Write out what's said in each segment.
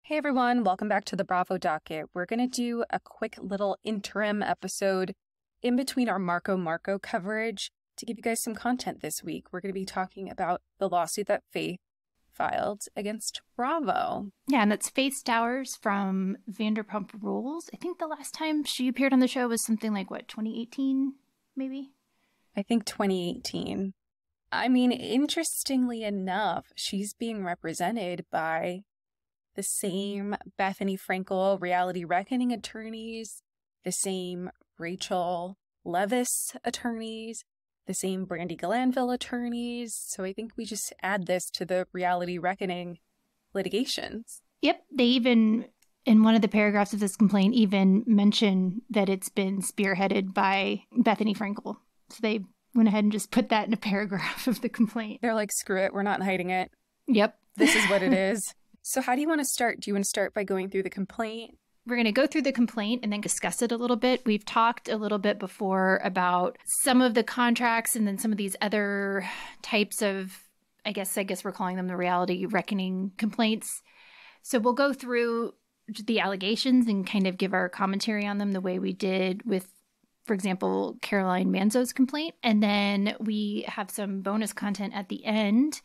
Hey everyone, welcome back to the Bravo Docket. We're going to do a quick little interim episode in between our Marco coverage to give you guys some content this week. We're going to be talking about the lawsuit that Faith filed against Bravo. Yeah, and it's Faith Stowers from Vanderpump Rules. I think the last time she appeared on the show was something like, 2018, maybe? I think 2018. I mean, interestingly enough, she's being represented by the same Bethany Frankel Reality Reckoning attorneys, the same Rachel Leviss attorneys, the same Brandi Glanville attorneys. So I think we just add this to the Reality Reckoning litigations. Yep. They even, in one of the paragraphs of this complaint, even mention that it's been spearheaded by Bethany Frankel. So they went ahead and just put that in a paragraph of the complaint. They're like, screw it, we're not hiding it. Yep. This is what it is. So how do you want to start? Do you want to start by going through the complaint? We're going to go through the complaint and then discuss it a little bit. We've talked a little bit before about some of the contracts and then some of these other types of, I guess we're calling them the Reality Reckoning complaints. So we'll go through the allegations and kind of give our commentary on them the way we did with, for example, Caroline Manzo's complaint. And then we have some bonus content at the end.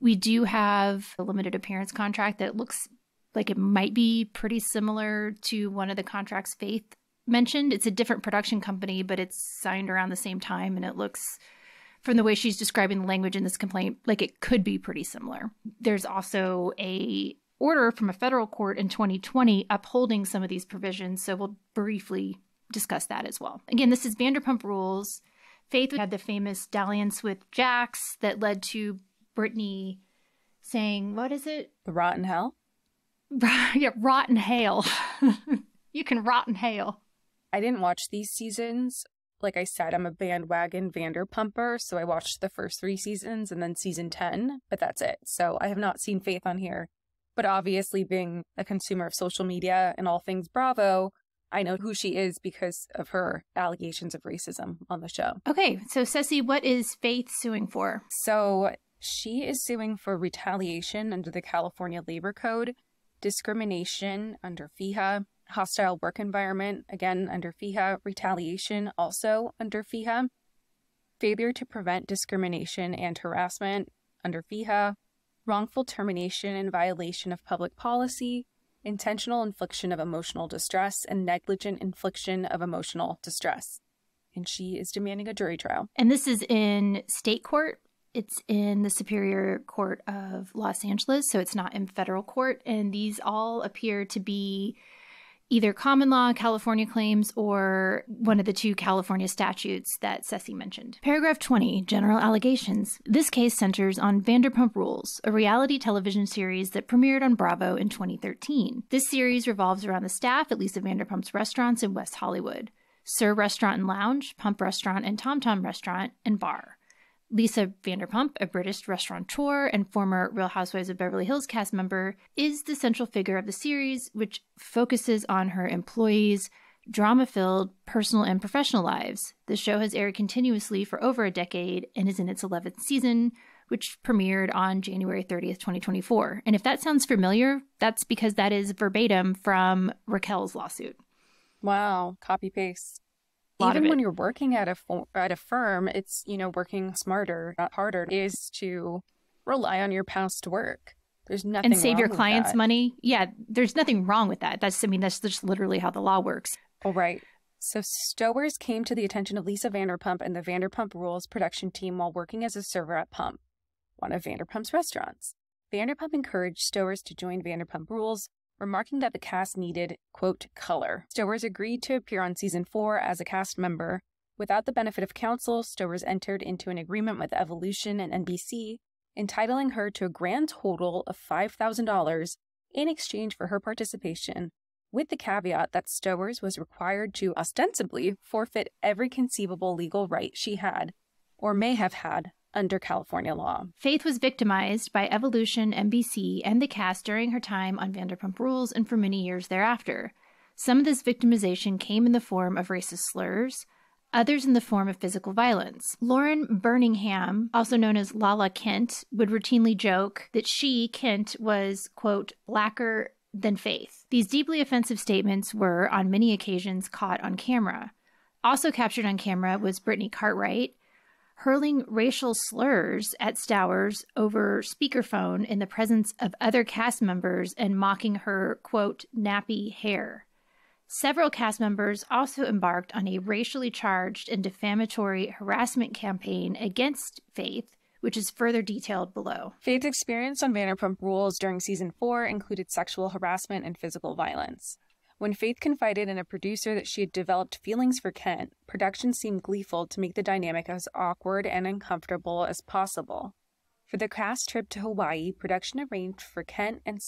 We do have a limited appearance contract that looks like it might be pretty similar to one of the contracts Faith mentioned. It's a different production company, but it's signed around the same time. And it looks, from the way she's describing the language in this complaint, like it could be pretty similar. There's also a order from a federal court in 2020 upholding some of these provisions. So we'll briefly discuss that as well. Again, this is Vanderpump Rules. Faith had the famous dalliance with Jax that led to Brittany saying, what is it? The rotten hell? Yeah, rotten hail. You can rot in hail. I didn't watch these seasons. Like I said, I'm a bandwagon Vanderpumper, so I watched the first 3 seasons and then season 10, but that's it. So I have not seen Faith on here. But obviously, being a consumer of social media and all things Bravo, I know who she is because of her allegations of racism on the show. Okay, so Cesie, what is Faith suing for? So she is suing for retaliation under the California Labor Code, discrimination under FEHA, hostile work environment, again under FEHA, retaliation also under FEHA, failure to prevent discrimination and harassment under FEHA, wrongful termination in violation of public policy, intentional infliction of emotional distress, and negligent infliction of emotional distress. And she is demanding a jury trial. And this is in state court. It's in the Superior Court of Los Angeles, so it's not in federal court. And these all appear to be either common law California claims or one of the 2 California statutes that Cesie mentioned. Paragraph 20, general allegations. This case centers on Vanderpump Rules, a reality television series that premiered on Bravo in 2013. This series revolves around the staff at Lisa Vanderpump's restaurants in West Hollywood: Sir Restaurant and Lounge, Pump Restaurant, and Tom Tom Restaurant and Bar. Lisa Vanderpump, a British restaurateur and former Real Housewives of Beverly Hills cast member, is the central figure of the series, which focuses on her employees' drama-filled personal and professional lives. The show has aired continuously for over a decade and is in its 11th season, which premiered on January 30th, 2024. And if that sounds familiar, that's because that is verbatim from Raquel's lawsuit. Wow, copy-paste. Even when you're working at a firm, it's, working smarter, not harder, is to rely on your past work. There's nothing and save wrong your with clients that. Money. Yeah, there's nothing wrong with that. That's just literally how the law works. Oh, right. So Stowers came to the attention of Lisa Vanderpump and the Vanderpump Rules production team while working as a server at Pump, one of Vanderpump's restaurants. Vanderpump encouraged Stowers to join Vanderpump Rules, remarking that the cast needed, quote, color. Stowers agreed to appear on season 4 as a cast member. Without the benefit of counsel, Stowers entered into an agreement with Evolution and NBC, entitling her to a grand total of $5,000 in exchange for her participation, with the caveat that Stowers was required to ostensibly forfeit every conceivable legal right she had, or may have had, under California law. Faith was victimized by Evolution, NBC, and the cast during her time on Vanderpump Rules and for many years thereafter. Some of this victimization came in the form of racist slurs, others in the form of physical violence. Lauren Birmingham, also known as Lala Kent, would routinely joke that she, Kent, was, quote, blacker than Faith. These deeply offensive statements were, on many occasions, caught on camera. Also captured on camera was Brittany Cartwright hurling racial slurs at Stowers over speakerphone in the presence of other cast members and mocking her, quote, nappy hair. Several cast members also embarked on a racially charged and defamatory harassment campaign against Faith, which is further detailed below. Faith's experience on Vanderpump Rules during season 4 included sexual harassment and physical violence. When Faith confided in a producer that she had developed feelings for Kent, production seemed gleeful to make the dynamic as awkward and uncomfortable as possible. For the cast trip to Hawaii, production arranged for Kent and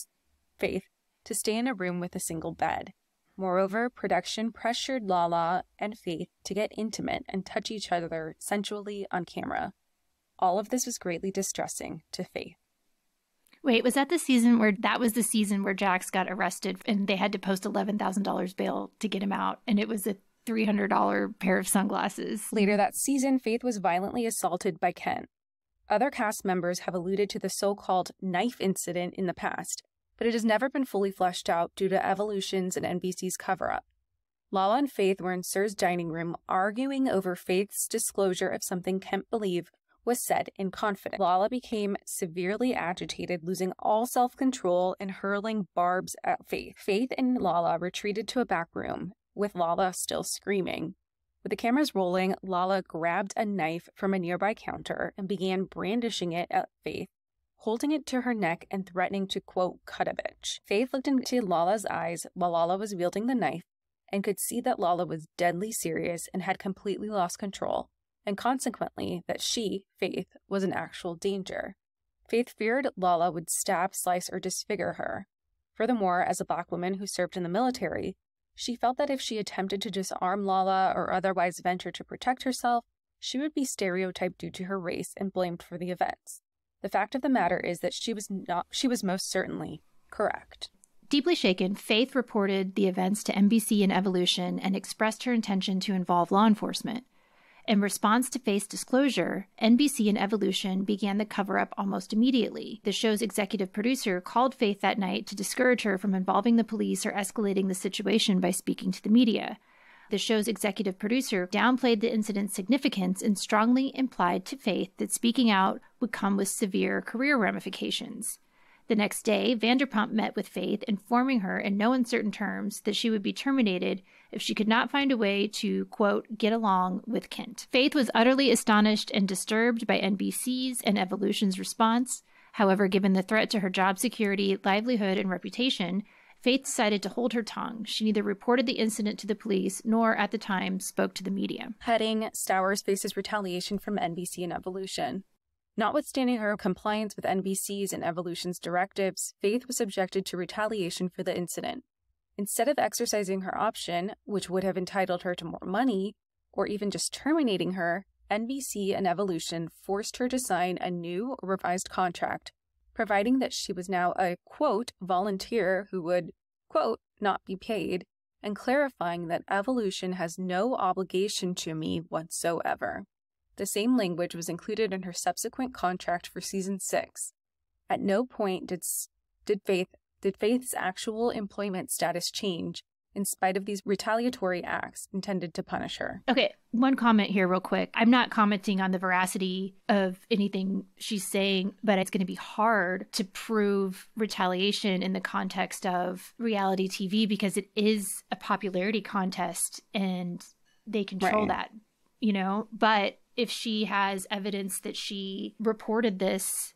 Faith to stay in a room with a single bed. Moreover, production pressured Lala and Faith to get intimate and touch each other sensually on camera. All of this was greatly distressing to Faith. Wait, was that the season where Jax got arrested and they had to post $11,000 bail to get him out, and it was a $300 pair of sunglasses? Later that season, Faith was violently assaulted by Kent. Other cast members have alluded to the so-called knife incident in the past, but it has never been fully fleshed out due to Evolution's and NBC's cover-up. Lala and Faith were in Sir's dining room arguing over Faith's disclosure of something Kent believed was said in confidence. Lala became severely agitated, losing all self-control and hurling barbs at Faith. Faith and Lala retreated to a back room, with Lala still screaming. With the cameras rolling, Lala grabbed a knife from a nearby counter and began brandishing it at Faith, holding it to her neck and threatening to, quote, cut a bitch. Faith looked into Lala's eyes while Lala was wielding the knife and could see that Lala was deadly serious and had completely lost control, and consequently that she, Faith, was in actual danger. Faith feared Lala would stab, slice, or disfigure her. Furthermore, as a Black woman who served in the military, she felt that if she attempted to disarm Lala or otherwise venture to protect herself, she would be stereotyped due to her race and blamed for the events. The fact of the matter is that she was most certainly correct. Deeply shaken, Faith reported the events to NBC and Evolution and expressed her intention to involve law enforcement. In response to Faith's disclosure, NBC and Evolution began the cover-up almost immediately. The show's executive producer called Faith that night to discourage her from involving the police or escalating the situation by speaking to the media. The show's executive producer downplayed the incident's significance and strongly implied to Faith that speaking out would come with severe career ramifications. The next day, Vanderpump met with Faith, informing her in no uncertain terms that she would be terminated if she could not find a way to, quote, get along with Kent. Faith was utterly astonished and disturbed by NBC's and Evolution's response. However, given the threat to her job security, livelihood, and reputation, Faith decided to hold her tongue. She neither reported the incident to the police nor, at the time, spoke to the media. Heading, Stowers faces retaliation from NBC and Evolution. Notwithstanding her compliance with NBC's and Evolution's directives, Faith was subjected to retaliation for the incident. Instead of exercising her option, which would have entitled her to more money, or even just terminating her, NBC and Evolution forced her to sign a new, revised contract, providing that she was now a, quote, volunteer who would, quote, not be paid, and clarifying that Evolution has no obligation to me whatsoever. The same language was included in her subsequent contract for season 6. At no point did Faith's actual employment status change, in spite of these retaliatory acts intended to punish her. Okay, one comment here real quick. I'm not commenting on the veracity of anything she's saying, but it's going to be hard to prove retaliation in the context of reality TV because it is a popularity contest and they control that, you know? But if she has evidence that she reported this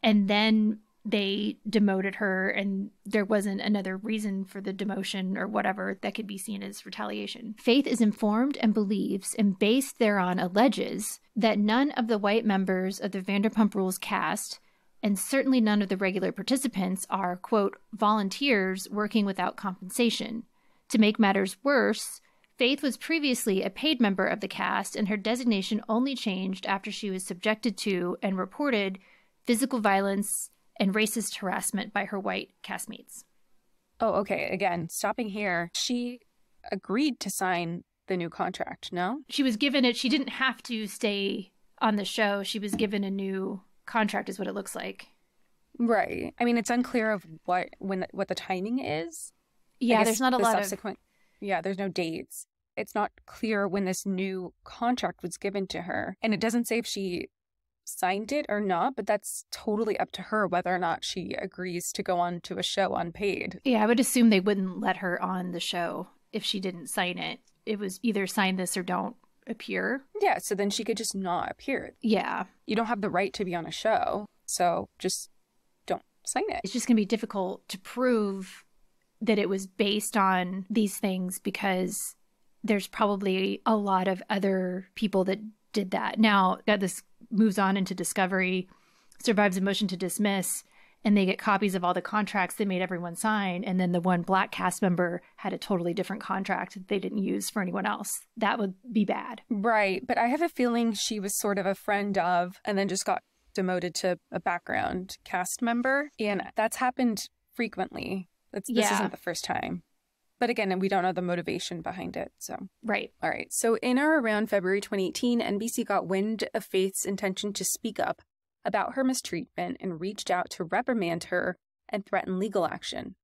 and then they demoted her and there wasn't another reason for the demotion or whatever, that could be seen as retaliation. Faith is informed and believes, and based thereon alleges, that none of the white members of the Vanderpump Rules cast, and certainly none of the regular participants, are, quote, volunteers working without compensation. To make matters worse, Faith was previously a paid member of the cast, and her designation only changed after she was subjected to and reported physical violence and racist harassment by her white castmates. Oh, okay. Again, stopping here. She agreed to sign the new contract, no? She was given it. She didn't have to stay on the show. She was given a new contract is what it looks like. Right. I mean, it's unclear of what the timing is. Yeah, there's not a lot of... Yeah, there's no dates. It's not clear when this new contract was given to her. And it doesn't say if she signed it or not, but that's totally up to her whether or not she agrees to go on to a show unpaid. Yeah, I would assume they wouldn't let her on the show if she didn't sign it. It was either sign this or don't appear. Yeah, so then she could just not appear. Yeah. You don't have the right to be on a show, so just don't sign it. It's just going to be difficult to prove that it was based on these things because there's probably a lot of other people that did that. Now that this moves on into discovery, survives a motion to dismiss, and they get copies of all the contracts they made everyone sign, and then the one black cast member had a totally different contract that they didn't use for anyone else. That would be bad. Right. But I have a feeling she was sort of a friend of, and then just got demoted to a background cast member. And that's happened frequently. This isn't the first time. But again, we don't know the motivation behind it. So right. All right. So in or around February 2018, NBC got wind of Faith's intention to speak up about her mistreatment and reached out to reprimand her and threaten legal action.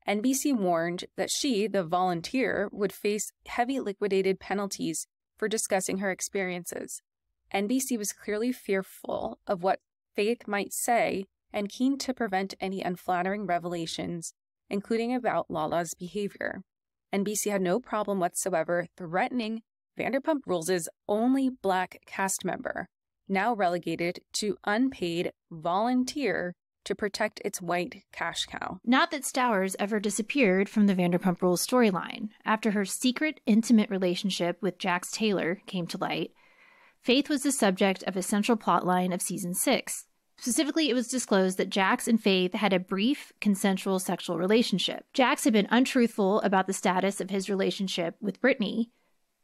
NBC warned that she, the volunteer, would face heavy liquidated penalties for discussing her experiences. NBC was clearly fearful of what Faith might say and keen to prevent any unflattering revelations, including about Lala's behavior. NBC had no problem whatsoever threatening Vanderpump Rules' only black cast member, now relegated to unpaid volunteer to protect its white cash cow. Not that Stowers ever disappeared from the Vanderpump Rules storyline. After her secret, intimate relationship with Jax Taylor came to light, Faith was the subject of a central plotline of season 6. Specifically, it was disclosed that Jax and Faith had a brief, consensual sexual relationship. Jax had been untruthful about the status of his relationship with Brittany,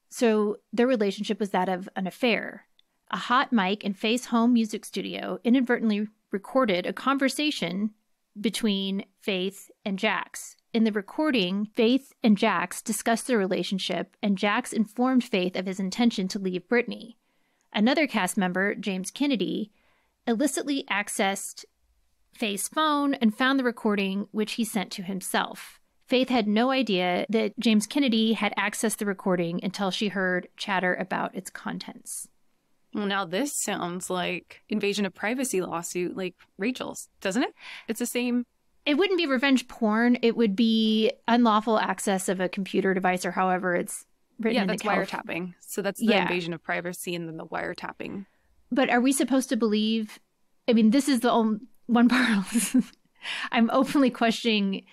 so their relationship was that of an affair. A hot mic in Faith's home music studio inadvertently recorded a conversation between Faith and Jax. In the recording, Faith and Jax discussed their relationship, and Jax informed Faith of his intention to leave Brittany. Another cast member, James Kennedy, illicitly accessed Faith's phone and found the recording, which he sent to himself. Faith had no idea that James Kennedy had accessed the recording until she heard chatter about its contents. Well, now this sounds like invasion of privacy lawsuit like Rachel's, doesn't it? It's the same. It wouldn't be revenge porn. It would be unlawful access of a computer device or however it's written in the wiretapping. So that's the invasion of privacy and then the wiretapping. But are we supposed to believe, I mean, this is the only one part I'm openly questioning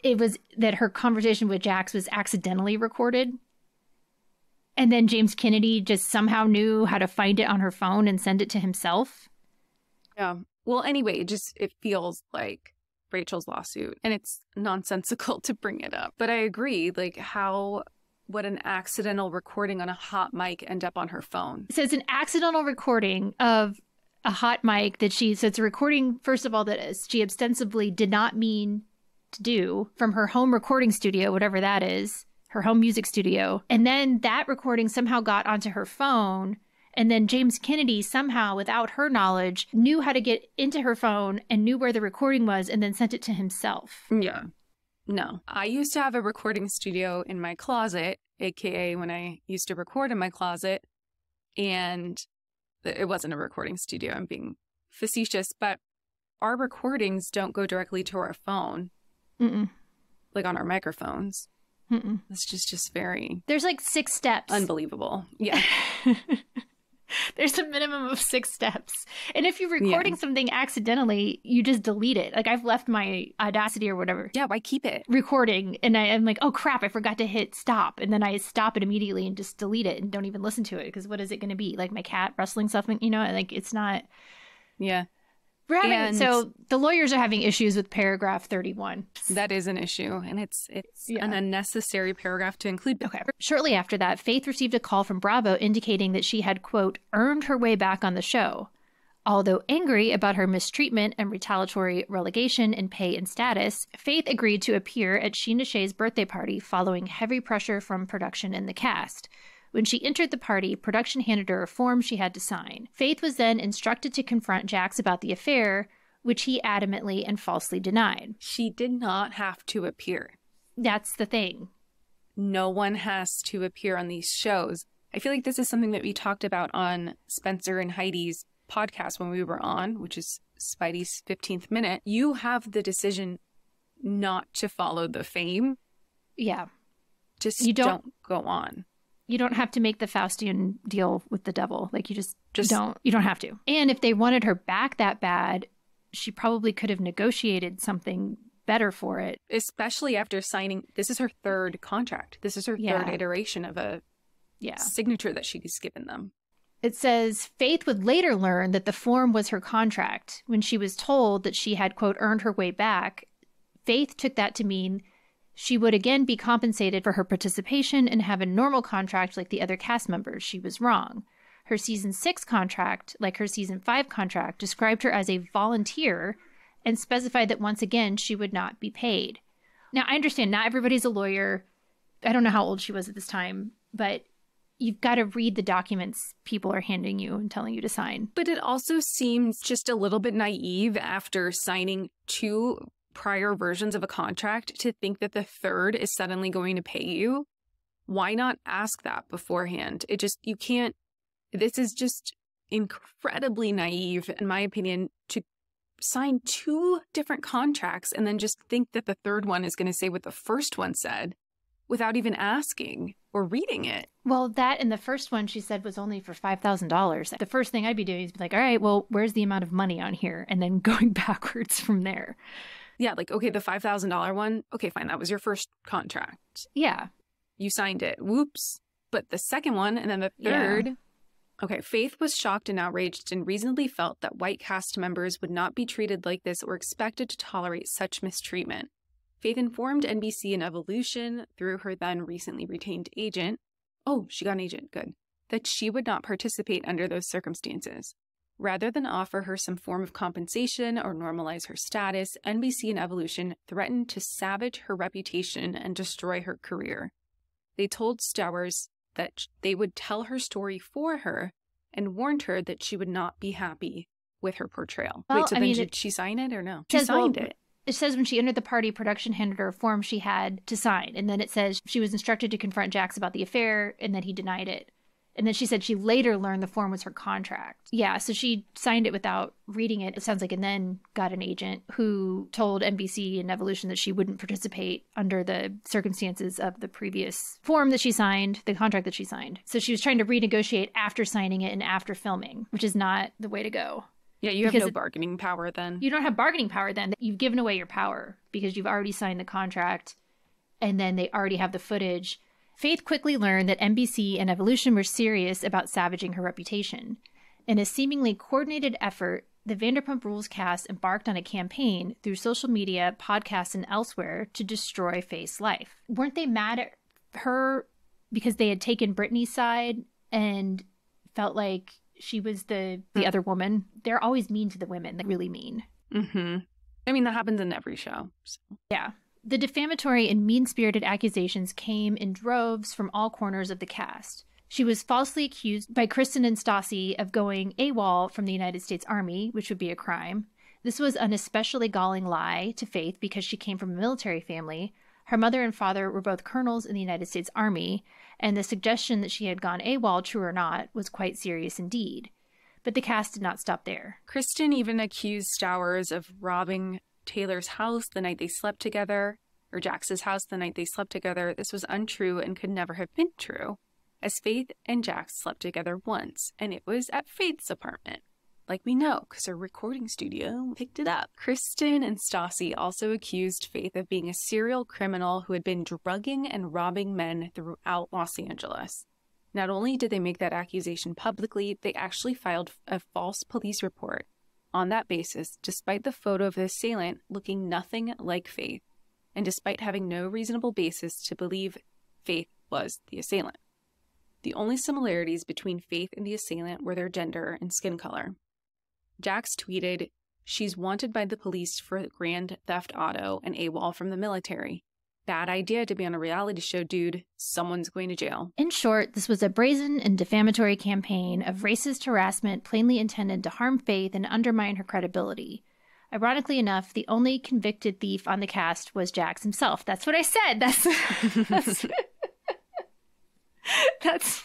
it was that her conversation with Jax was accidentally recorded. And then James Kennedy just somehow knew how to find it on her phone and send it to himself. Yeah. Well, anyway, it feels like Rachel's lawsuit and it's nonsensical to bring it up. But I agree, like how would an accidental recording on a hot mic end up on her phone? So it's an accidental recording of a hot mic so it's a recording, first of all, that she ostensibly did not mean to do from her home recording studio, whatever that is, her home music studio. And then that recording somehow got onto her phone. And then James Kennedy somehow, without her knowledge, knew how to get into her phone and knew where the recording was and then sent it to himself. Yeah. No. I used to have a recording studio in my closet, aka when I used to record in my closet. And it wasn't a recording studio. I'm being facetious, but our recordings don't go directly to our phone. Mm-mm. Like on our microphones. Mm-mm. It's just very... There's like 6 steps. Unbelievable. Yeah. There's a minimum of 6 steps. And if you're recording something accidentally, you just delete it. Like I've left my Audacity or whatever. Yeah, why keep it? Recording. And I'm like, oh crap, I forgot to hit stop. And then I stop it immediately and just delete it and don't even listen to it. Because what is it going to be? Like my cat rustling something, like it's not... Yeah. So the lawyers are having issues with paragraph 31. That is an issue, and it's an unnecessary paragraph to include. Okay. Shortly after that, Faith received a call from Bravo indicating that she had, quote, earned her way back on the show. Although angry about her mistreatment and retaliatory relegation in pay and status, Faith agreed to appear at Sheena Shea's birthday party following heavy pressure from production and the cast. When she entered the party, production handed her a form she had to sign. Faith was then instructed to confront Jax about the affair, which he adamantly and falsely denied. She did not have to appear. That's the thing. No one has to appear on these shows. I feel like this is something that we talked about on Spencer and Heidi's podcast when we were on, which is Spidey's 15th minute. You have the decision not to follow the fame. Yeah. Just you don't go on. You don't have to make the Faustian deal with the devil. Like, you just don't. You don't have to. And if they wanted her back that bad, she probably could have negotiated something better for it. Especially after signing. This is her third contract. This is her third iteration of a signature that she's given them. It says Faith would later learn that the form was her contract. When she was told that she had, quote, earned her way back, Faith took that to mean she would again be compensated for her participation and have a normal contract like the other cast members. She was wrong. Her season 6 contract, like her season 5 contract, described her as a volunteer and specified that once again she would not be paid. Now, I understand not everybody's a lawyer. I don't know how old she was at this time, but you've got to read the documents people are handing you and telling you to sign. But it also seems just a little bit naive after signing 2 prior versions of a contract to think that the third is suddenly going to pay you. Why not ask that beforehand? You can't. This is just incredibly naive, in my opinion, to sign 2 different contracts and then just think that the third one is going to say what the first one said without even asking or reading it. Well, that and the first one she said was only for $5,000. The first thing I'd be doing is be like, all right, well, where's the amount of money on here? And then going backwards from there. Yeah, like, okay, the $5,000 one. Okay, fine. That was your first contract. Yeah. You signed it. Whoops. But the second one and then the third. Yeah. Okay, Faith was shocked and outraged and reasonably felt that white cast members would not be treated like this or expected to tolerate such mistreatment. Faith informed NBC and Evolution through her then recently retained agent. Oh, she got an agent. Good. That she would not participate under those circumstances. Rather than offer her some form of compensation or normalize her status, NBC and Evolution threatened to savage her reputation and destroy her career. They told Stowers that they would tell her story for her and warned her that she would not be happy with her portrayal. Well, wait, so did she sign it or no? She signed it. It says when she entered the party, production handed her a form she had to sign. And then it says she was instructed to confront Jax about the affair and that he denied it. And then she said she later learned the form was her contract. Yeah, so she signed it without reading it, it sounds like, and then got an agent who told NBC and Evolution that she wouldn't participate under the circumstances of the previous form that she signed, the contract that she signed. So she was trying to renegotiate after signing it and after filming, which is not the way to go. Yeah, you have no bargaining power then. You don't have bargaining power then. You've given away your power because you've already signed the contract and then they already have the footage. Faith quickly learned that NBC and Evolution were serious about savaging her reputation. In a seemingly coordinated effort, the Vanderpump Rules cast embarked on a campaign through social media, podcasts, and elsewhere to destroy Faith's life. Weren't they mad at her because they had taken Brittany's side and felt like she was the other woman? They're always mean to the women. They're really mean. Mm-hmm. I mean, that happens in every show. So. Yeah. The defamatory and mean-spirited accusations came in droves from all corners of the cast. She was falsely accused by Kristen and Stassi of going AWOL from the United States Army, which would be a crime. This was an especially galling lie to Faith because she came from a military family. Her mother and father were both colonels in the United States Army, and the suggestion that she had gone AWOL, true or not, was quite serious indeed. But the cast did not stop there. Kristen even accused Stowers of robbing Taylor's house the night they slept together, or Jax's house the night they slept together. This was untrue and could never have been true, as Faith and Jax slept together once, and it was at Faith's apartment. Like we know, because her recording studio picked it up. Kristen and Stassi also accused Faith of being a serial criminal who had been drugging and robbing men throughout Los Angeles. Not only did they make that accusation publicly, they actually filed a false police report on that basis, despite the photo of the assailant looking nothing like Faith, and despite having no reasonable basis to believe Faith was the assailant. The only similarities between Faith and the assailant were their gender and skin color. Jax tweeted, "She's wanted by the police for grand theft auto and AWOL from the military. Bad idea to be on a reality show, dude. Someone's going to jail." In short, this was a brazen and defamatory campaign of racist harassment plainly intended to harm Faith and undermine her credibility. Ironically enough, the only convicted thief on the cast was Jax himself. That's what I said. That's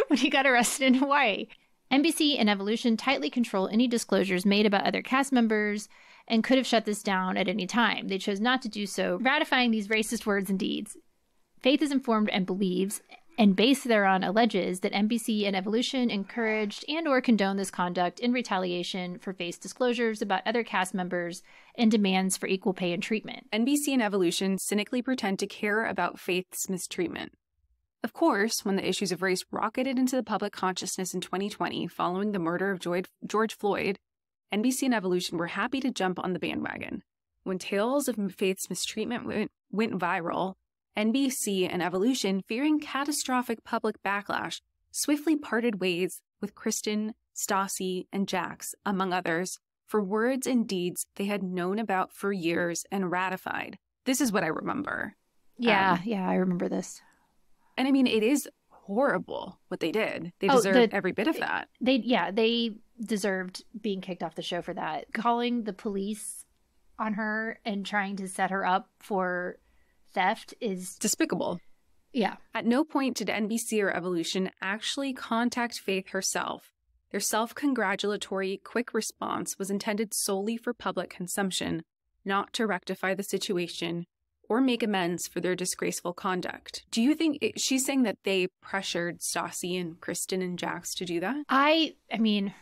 when he got arrested in Hawaii. NBC and Evolution tightly control any disclosures made about other cast members and could have shut this down at any time. They chose not to do so, ratifying these racist words and deeds. Faith is informed and believes, and based thereon alleges, that NBC and Evolution encouraged and or condoned this conduct in retaliation for Faith's disclosures about other cast members and demands for equal pay and treatment. NBC and Evolution cynically pretend to care about Faith's mistreatment. Of course, when the issues of race rocketed into the public consciousness in 2020 following the murder of George Floyd, NBC and Evolution were happy to jump on the bandwagon. When tales of Faith's mistreatment went viral, NBC and Evolution, fearing catastrophic public backlash, swiftly parted ways with Kristen, Stassi, and Jax, among others, for words and deeds they had known about for years and ratified. This is what I remember. Yeah, I remember this. And I mean, it is horrible what they did. They deserved every bit of that. They deserved being kicked off the show for that. Calling the police on her and trying to set her up for theft is despicable. Yeah. At no point did NBC or Evolution actually contact Faith herself. Their self-congratulatory quick response was intended solely for public consumption, not to rectify the situation or make amends for their disgraceful conduct. Do you think she's saying that they pressured Stassi and Kristen and Jax to do that? I mean,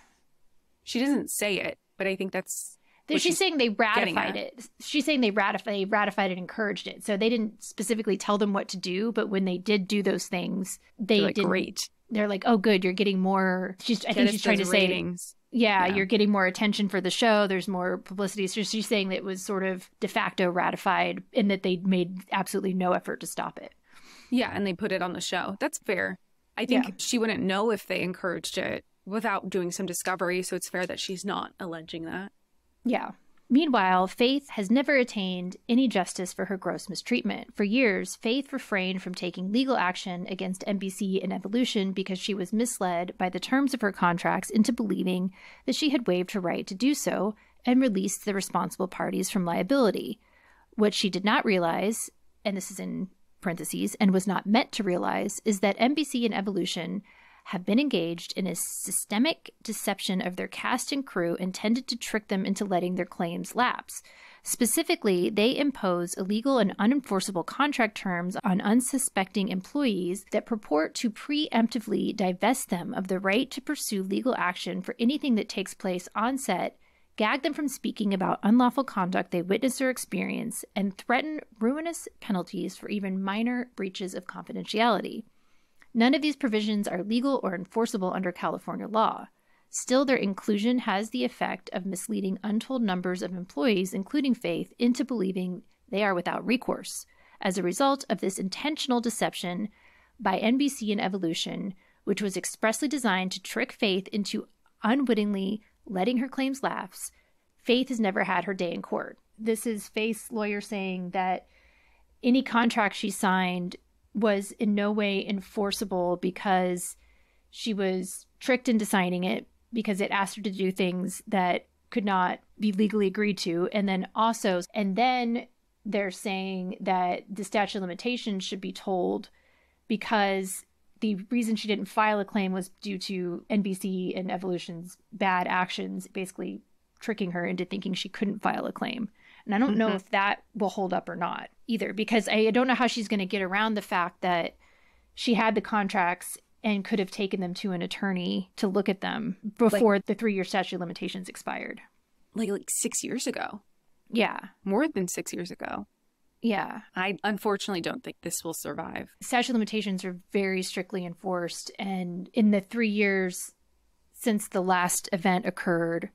she doesn't say it, but I think that's she's saying they ratified it. She's saying they ratified and encouraged it. So they didn't specifically tell them what to do, but when they did do those things, they did great. They're like, "Oh, good, you're getting more." I think she's trying to ratings. Say, yeah, you're getting more attention for the show. There's more publicity. So she's saying that it was sort of de facto ratified and that they made absolutely no effort to stop it. Yeah, and they put it on the show. That's fair. I think she wouldn't know if they encouraged it without doing some discovery, so it's fair that she's not alleging that. Yeah. Meanwhile, Faith has never attained any justice for her gross mistreatment. For years, Faith refrained from taking legal action against NBC and Evolution because she was misled by the terms of her contracts into believing that she had waived her right to do so and released the responsible parties from liability. What she did not realize, and this is in parentheses, and was not meant to realize, is that NBC and Evolution have been engaged in a systemic deception of their cast and crew intended to trick them into letting their claims lapse. Specifically, they impose illegal and unenforceable contract terms on unsuspecting employees that purport to preemptively divest them of the right to pursue legal action for anything that takes place on set, gag them from speaking about unlawful conduct they witness or experience, and threaten ruinous penalties for even minor breaches of confidentiality. None of these provisions are legal or enforceable under California law. Still, their inclusion has the effect of misleading untold numbers of employees, including Faith, into believing they are without recourse. As a result of this intentional deception by NBC and Evolution, which was expressly designed to trick Faith into unwittingly letting her claims lapse, Faith has never had her day in court. This is Faith's lawyer saying that any contract she signed was in no way enforceable because she was tricked into signing it because it asked her to do things that could not be legally agreed to. And then they're saying that the statute of limitations should be told because the reason she didn't file a claim was due to NBC and Evolution's bad actions, basically tricking her into thinking she couldn't file a claim. And I don't know if that will hold up or not either, because I don't know how she's going to get around the fact that she had the contracts and could have taken them to an attorney to look at them before the 3-year statute of limitations expired. Like 6 years ago. Yeah. More than 6 years ago. Yeah. I unfortunately don't think this will survive. Statute of limitations are very strictly enforced. And in the 3 years since the last event occurred,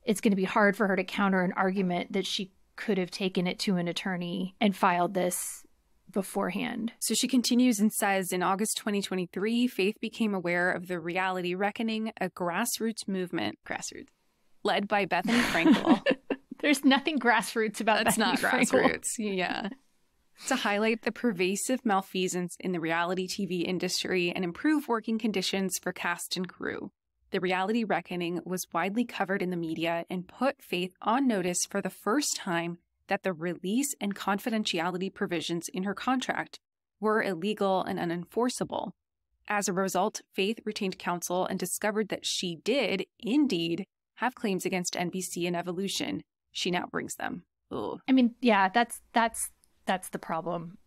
it's going to be hard for her to counter an argument that she could have taken it to an attorney and filed this beforehand. So she continues and says, in August 2023, Faith became aware of the reality reckoning, a grassroots movement, led by Bethany Frankel. There's nothing grassroots about That's Bethany not Frankel. Grassroots, yeah. To highlight the pervasive malfeasance in the reality TV industry and improve working conditions for cast and crew. The reality reckoning was widely covered in the media and put Faith on notice for the first time that the release and confidentiality provisions in her contract were illegal and unenforceable. As a result, Faith retained counsel and discovered that she did, indeed, have claims against NBC and Evolution. She now brings them. Ugh. I mean, yeah, that's the problem.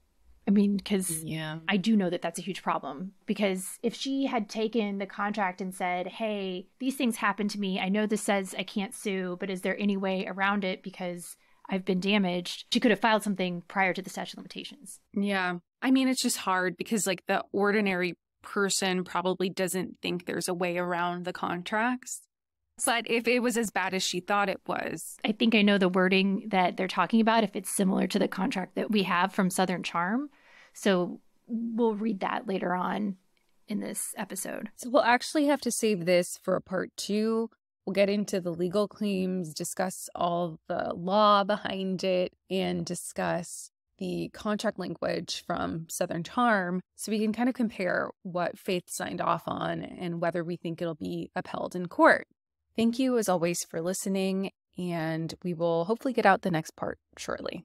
I mean, because I do know that that's a huge problem. Because if she had taken the contract and said, hey, these things happened to me. I know this says I can't sue, but is there any way around it because I've been damaged? She could have filed something prior to the statute of limitations. Yeah. I mean, it's just hard because like the ordinary person probably doesn't think there's a way around the contracts. But if it was as bad as she thought it was. I think I know the wording that they're talking about, if it's similar to the contract that we have from Southern Charm. So we'll read that later on in this episode. So we'll actually have to save this for a part 2. We'll get into the legal claims, discuss all the law behind it, and discuss the contract language from Southern Charm so we can kind of compare what Faith signed off on and whether we think it'll be upheld in court. Thank you, as always, for listening, and we will hopefully get out the next part shortly.